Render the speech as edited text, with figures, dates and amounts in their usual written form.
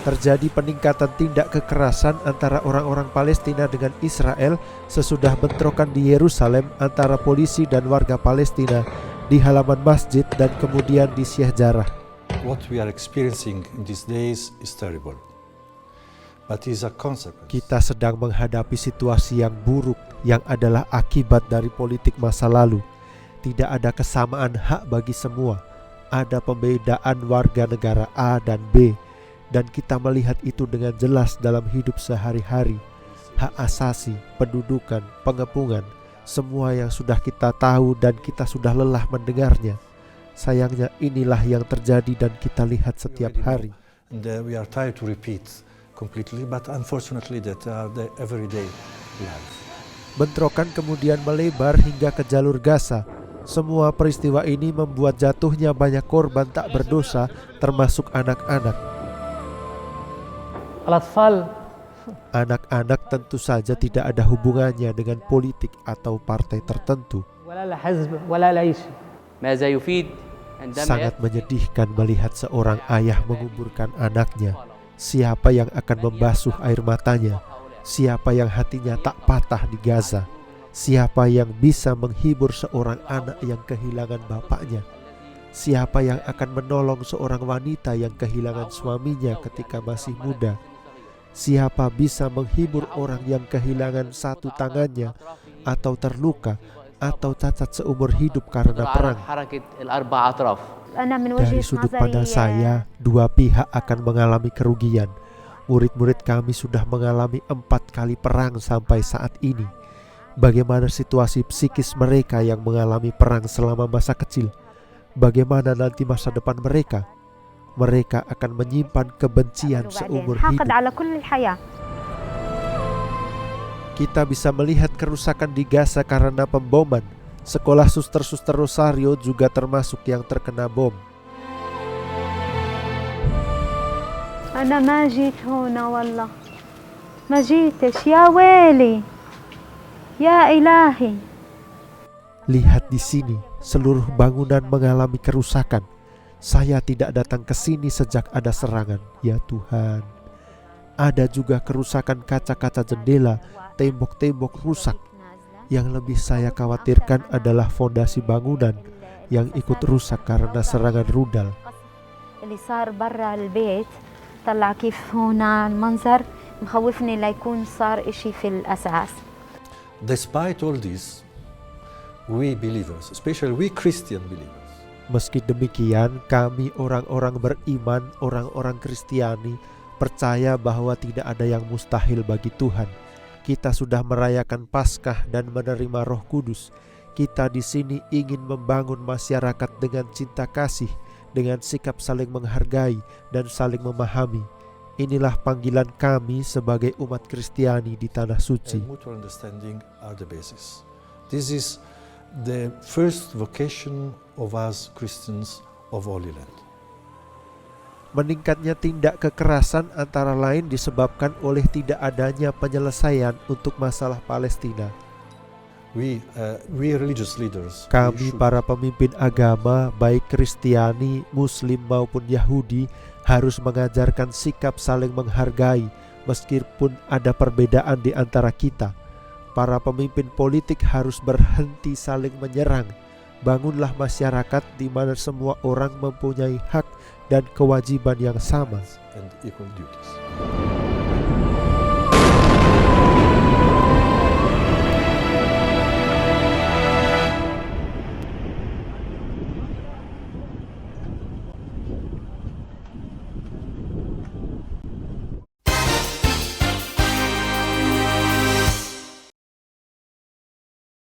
Terjadi peningkatan tindak kekerasan antara orang-orang Palestina dengan Israel sesudah bentrokan di Yerusalem antara polisi dan warga Palestina di halaman masjid dan kemudian di Syekh Jarrah. What we are experiencing in these days is terrible. But is a consequence. Kita sedang menghadapi situasi yang buruk yang adalah akibat dari politik masa lalu. Tidak ada kesamaan hak bagi semua. Ada pembedaan warga negara A dan B. Dan kita melihat itu dengan jelas dalam hidup sehari-hari. Hak asasi, pendudukan, pengepungan, semua yang sudah kita tahu dan kita sudah lelah mendengarnya. Sayangnya inilah yang terjadi dan kita lihat setiap hari. And we are tired to repeat completely, but unfortunately that are the everyday life. Bentrokan kemudian melebar hingga ke jalur Gaza. Semua peristiwa ini membuat jatuhnya banyak korban tak berdosa, termasuk anak-anak. Anak-anak tentu saja tidak ada hubungannya dengan politik atau partai tertentu. Sangat menyedihkan melihat seorang ayah menguburkan anaknya. Siapa yang akan membasuh air matanya? Siapa yang hatinya tak patah di Gaza? Siapa yang bisa menghibur seorang anak yang kehilangan bapaknya? Siapa yang akan menolong seorang wanita yang kehilangan suaminya ketika masih muda? Siapa bisa menghibur orang yang kehilangan satu tangannya atau terluka atau cacat seumur hidup karena perang? Dari sudut pandang saya, dua pihak akan mengalami kerugian. Murid-murid kami sudah mengalami 4 kali perang sampai saat ini. Bagaimana situasi psikis mereka yang mengalami perang selama masa kecil? Bagaimana nanti masa depan mereka? Mereka akan menyimpan kebencian seumur hidup. Kita bisa melihat kerusakan di Gaza karena pemboman. Sekolah suster-suster Rosario juga termasuk yang terkena bom. أنا ما جيت هنا والله ما جيتش يا ويلي يا إلهي. Lihat di sini, seluruh bangunan mengalami kerusakan. Saya tidak datang ke sini sejak ada serangan, ya Tuhan. Ada juga kerusakan kaca-kaca jendela, tembok-tembok rusak. Yang lebih saya khawatirkan adalah fondasi bangunan yang ikut rusak karena serangan rudal. اللي صار برا البيت طلع كيف هنا المنظر مخوفني لا يكون صار إشي في الأساس. Despite all this, we believers, especially we Christian believers, Meski demikian, kami orang-orang beriman, orang-orang Kristiani, percaya bahwa tidak ada yang mustahil bagi Tuhan. Kita sudah merayakan Paskah dan menerima Roh Kudus. Kita di sini ingin membangun masyarakat dengan cinta kasih, dengan sikap saling menghargai dan saling memahami. Inilah panggilan kami sebagai umat Kristiani di Tanah Suci. mutual understanding are the basis. This is the first vocation of us Christians of Holy Land. Meningkatnya tindak kekerasan antara lain disebabkan oleh tidak adanya penyelesaian untuk masalah Palestina. We religious leaders, Kami para pemimpin agama, baik Kristiani, Muslim maupun Yahudi, harus mengajarkan sikap saling menghargai meskipun ada perbedaan di antara kita. Para pemimpin politik harus berhenti saling menyerang. Bangunlah masyarakat di mana semua orang mempunyai hak dan kewajiban yang sama. and equal duties.